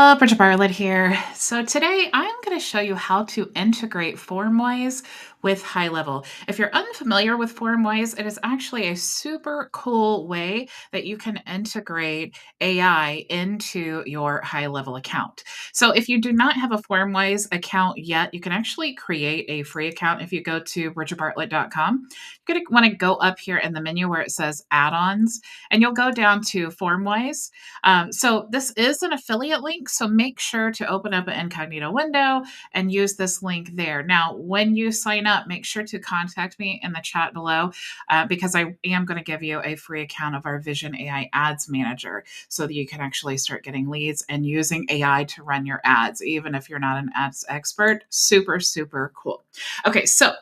Hello, Bridget Bartlett here. So today I'm going to show you how to integrate Formwise with HighLevel. If you're unfamiliar with Formwise, it is actually a super cool way that you can integrate AI into your HighLevel account. So if you do not have a Formwise account yet, you can actually create a free account if you go to bridgetbartlett.com. You're going to want to go up here in the menu where it says add-ons, and you'll go down to Formwise. So this is an affiliate link, so make sure to open up an incognito window and use this link there. Now, when you sign up, make sure to contact me in the chat below because I am going to give you a free account of our Vision AI Ads Manager so that you can actually start getting leads and using AI to run your ads, even if you're not an ads expert. Super, super cool. Okay, so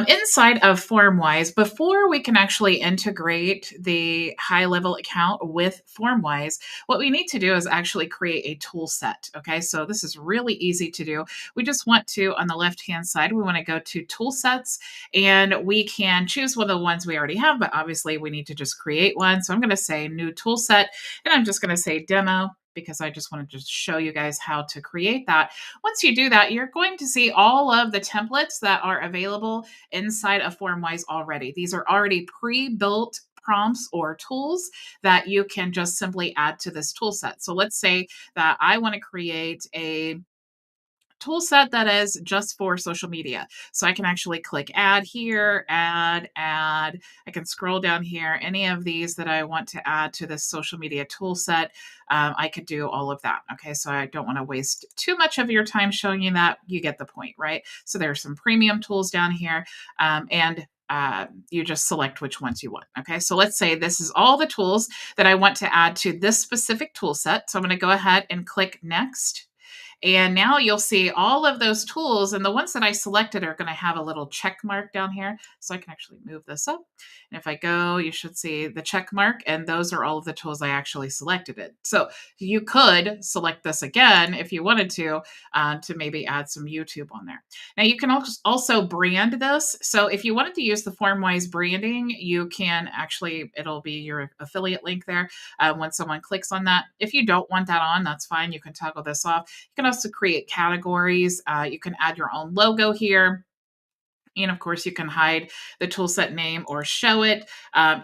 inside of Formwise, before we can actually integrate the HighLevel account with Formwise, what we need to do is actually create a tool set. Okay, so this is really easy to do. We just want to, on the left-hand side, we want to go to tool sets and we can choose one of the ones we already have, but obviously we need to just create one. So I'm going to say new tool set and I'm just going to say demo because I just wanted to show you guys how to create that. Once you do that, you're going to see all of the templates that are available inside of Formwise already. These are already pre-built prompts or tools that you can just simply add to this tool set. So let's say that I want to create a tool set that is just for social media. So I can actually click add here, add. I can scroll down here, any of these that I want to add to this social media tool set. I could do all of that. Okay, so I don't want to waste too much of your time showing you that. You get the point, right? So there's some premium tools down here and you just select which ones you want. Okay, so let's say this is all the tools that I want to add to this specific tool set. So I'm going to go ahead and click next. And now you'll see all of those tools, and the ones that I selected are going to have a little check mark down here. So I can actually move this up. And if I go, you should see the check mark, and those are all of the tools I actually selected it. So you could select this again if you wanted to maybe add some YouTube on there. Now you can also brand this. So if you wanted to use the Formwise branding, you can actually, it'll be your affiliate link there when someone clicks on that. If you don't want that on, that's fine. You can toggle this off. You can also create categories. You can add your own logo here. And of course, you can hide the toolset name or show it.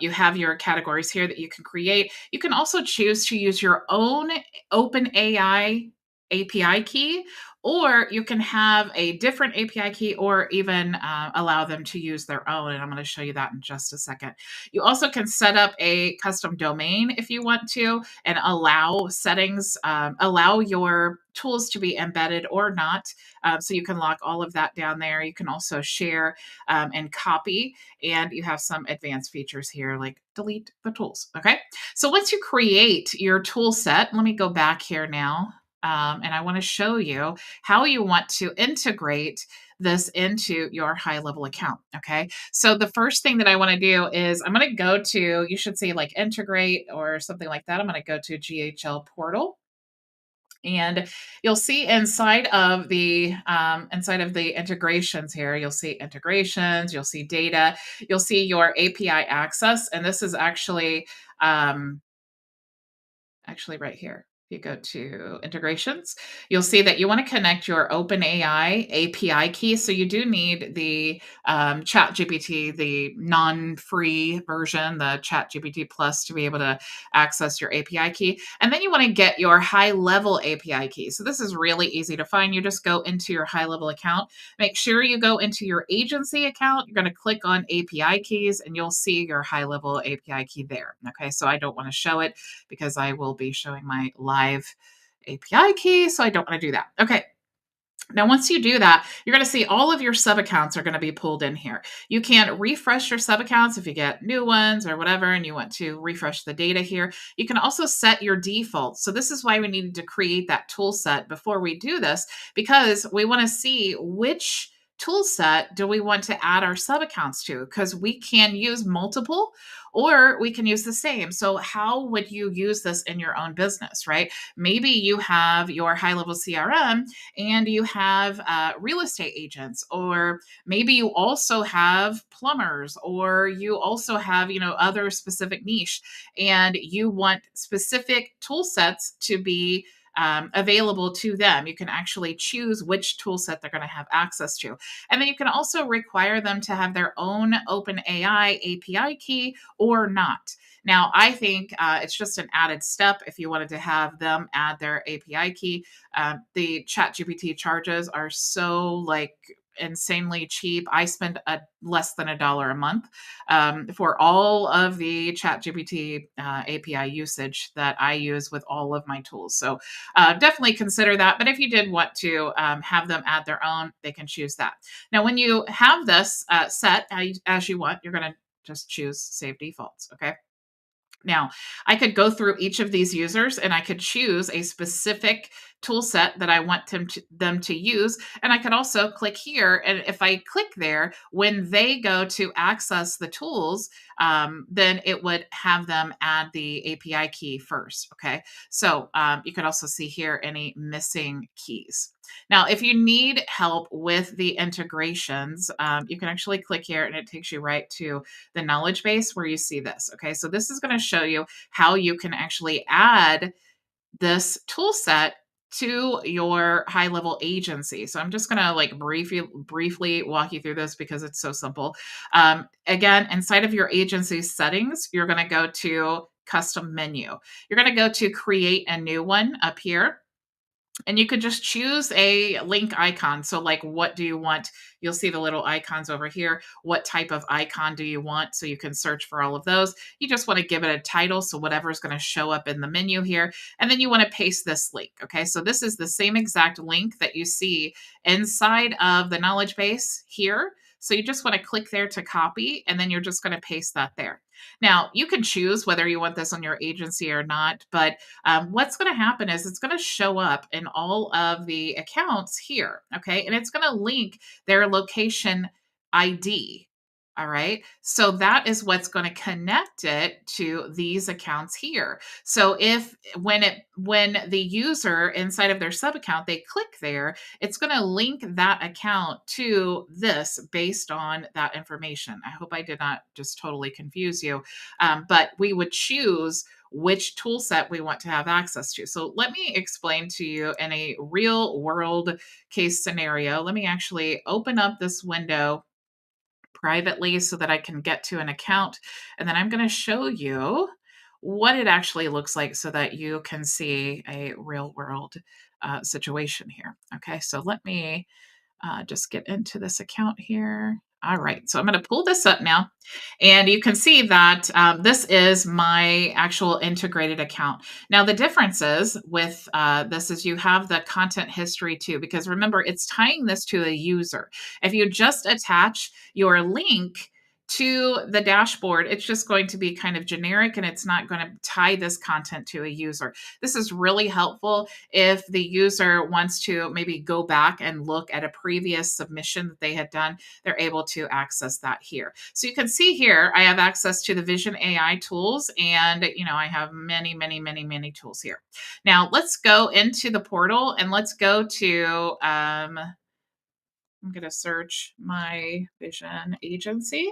You have your categories here that you can create. You can also choose to use your own OpenAI API key, or you can have a different API key or even allow them to use their own. And I'm going to show you that in just a second. You also can set up a custom domain if you want to and allow settings, allow your tools to be embedded or not. So you can lock all of that down there. You can also share and copy, and you have some advanced features here like delete the tools. Okay. So once you create your tool set, let me go back here now. And I want to show you how you want to integrate this into your HighLevel account. Okay. So the first thing that I want to do is I'm going to go to, you should see like integrate or something like that. I'm going to go to GHL portal. And you'll see inside of the integrations here, you'll see integrations, you'll see data, you'll see your API access, and this is actually right here. If you go to integrations, you'll see that you want to connect your OpenAI API key. So you do need the ChatGPT, the non-free version, the ChatGPT Plus, to be able to access your API key. And then you want to get your HighLevel API key. So this is really easy to find. You just go into your HighLevel account. Make sure you go into your agency account. You're going to click on API keys, and you'll see your HighLevel API key there. Okay, so I don't want to show it because I will be showing my live API key, so I don't want to do that. Okay. Now, once you do that, you're going to see all of your sub accounts are going to be pulled in here. You can refresh your sub accounts if you get new ones or whatever, and you want to refresh the data here. You can also set your defaults. So this is why we needed to create that tool set before we do this, because we want to see which tool set do we want to add our sub accounts to, because we can use multiple or we can use the same. So how would you use this in your own business, right? Maybe you have your HighLevel CRM and you have real estate agents, or maybe you also have plumbers, or you also have, other specific niche, and you want specific tool sets to be available to them. You can actually choose which tool set they're going to have access to. And then you can also require them to have their own OpenAI API key or not. Now, I think it's just an added step if you wanted to have them add their API key. The ChatGPT charges are so like insanely cheap. I spend less than $1 a month for all of the ChatGPT API usage that I use with all of my tools. So definitely consider that. But if you did want to have them add their own, they can choose that. Now, when you have this set as you want, you're going to just choose save defaults. Okay. Now, I could go through each of these users and I could choose a specific tool set that I want them to use. And I could also click here. And if I click there, when they go to access the tools, then it would have them add the API key first. Okay. So you could also see here any missing keys. Now, if you need help with the integrations, you can actually click here and it takes you right to the knowledge base where you see this. Okay, so this is going to show you how you can actually add this tool set to your high level agency. So I'm just going to like briefly walk you through this because it's so simple. Again, inside of your agency settings, you're going to go to custom menu. You're going to go to create a new one up here. And you could just choose a link icon. So, like, what do you want? You'll see the little icons over here. What type of icon do you want? So, you can search for all of those. You just want to give it a title. So, whatever is going to show up in the menu here. And then you want to paste this link. Okay. So, this is the same exact link that you see inside of the knowledge base here. So, you just want to click there to copy, and then you're just going to paste that there. Now, you can choose whether you want this on your agency or not, but what's going to happen is it's going to show up in all of the accounts here. Okay. And it's going to link their location ID. All right. So that is what's going to connect it to these accounts here. So if when the user inside of their sub account, they click there, it's going to link that account to this based on that information. I hope I did not just totally confuse you. But we would choose which tool set we want to have access to. So let me explain to you in a real world case scenario. Let me actually open up this window privately so that I can get to an account. And then I'm going to show you what it actually looks like so that you can see a real world situation here. Okay, so let me just get into this account here. All right, so I'm going to pull this up now. And you can see that this is my actual integrated account. Now, the difference is with this is you have the content history too, because remember, it's tying this to a user. If you just attach your link to the dashboard, it's just going to be kind of generic and it's not going to tie this content to a user. This is really helpful if the user wants to maybe go back and look at a previous submission that they had done. They're able to access that here. So you can see here, I have access to the Vision AI tools, and I have many, many, many, many tools here. Now let's go into the portal and let's go to, I'm going to search my Vision agency.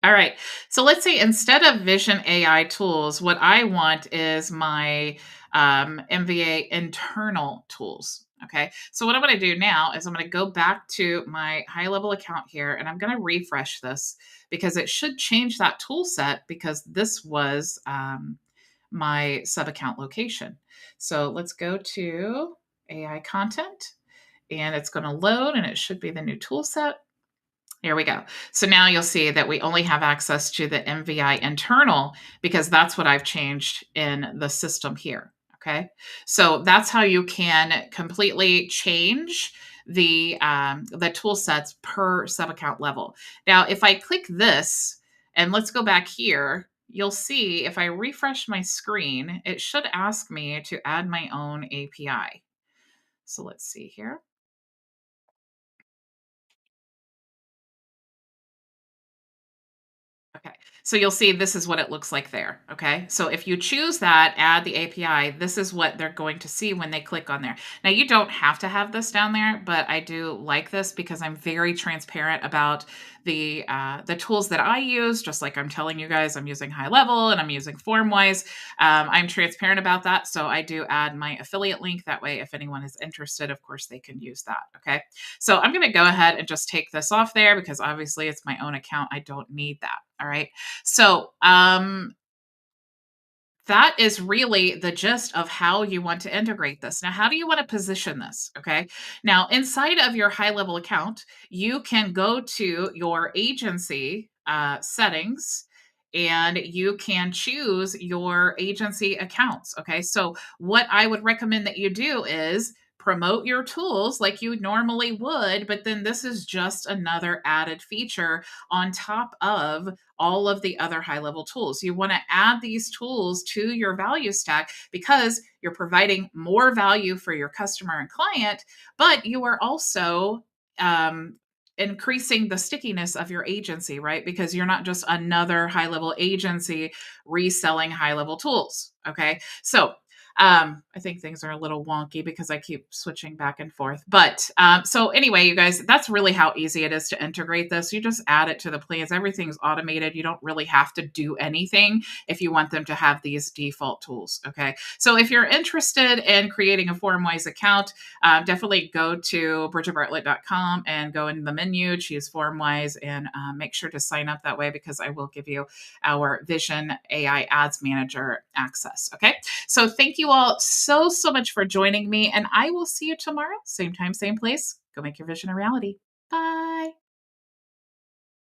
All right. So let's say instead of Vision AI tools, what I want is my MVA internal tools. Okay. So what I'm going to do now is I'm going to go back to my high level account here and I'm going to refresh this because it should change that tool set because this was my sub account location. So let's go to AI content and it's going to load and it should be the new tool set. Here we go. So now you'll see that we only have access to the MVI internal because that's what I've changed in the system here. Okay. So that's how you can completely change the tool sets per sub account level. Now, if I click this and let's go back here, you'll see if I refresh my screen, it should ask me to add my own API. So let's see here. Okay. So you'll see this is what it looks like there, okay? So if you choose that, add the API, this is what they're going to see when they click on there. Now you don't have to have this down there, but I do like this because I'm very transparent about the tools that I use, just like I'm telling you guys I'm using HighLevel and I'm using Formwise. I'm transparent about that, so I do add my affiliate link. That way, if anyone is interested, of course, they can use that, okay? So I'm gonna go ahead and just take this off there because obviously it's my own account. I don't need that, all right? So that is really the gist of how you want to integrate this. Now, how do you want to position this? Okay. Now, inside of your HighLevel account, you can go to your agency settings and you can choose your agency accounts. Okay. So, what I would recommend that you do is promote your tools like you normally would, but then this is just another added feature on top of all of the other HighLevel tools. You want to add these tools to your value stack because you're providing more value for your customer and client, but you are also increasing the stickiness of your agency, right? Because you're not just another HighLevel agency reselling HighLevel tools. Okay. So I think things are a little wonky because I keep switching back and forth. But so anyway, you guys, that's really how easy it is to integrate this. You just add it to the plans. Everything's automated. You don't really have to do anything if you want them to have these default tools. Okay. So if you're interested in creating a Formwise account, definitely go to bridgetbartlett.com and go in the menu, choose Formwise, and make sure to sign up that way because I will give you our Vision AI Ads Manager access. Okay. So thank you all so much for joining me, and I will see you tomorrow. Same time, same place. Go make your vision a reality. Bye.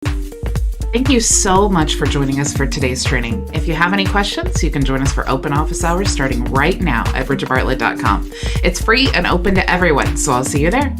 Thank you so much for joining us for today's training. If you have any questions, you can join us for open office hours starting right now at bridgetbartlett.com. It's free and open to everyone, so I'll see you there.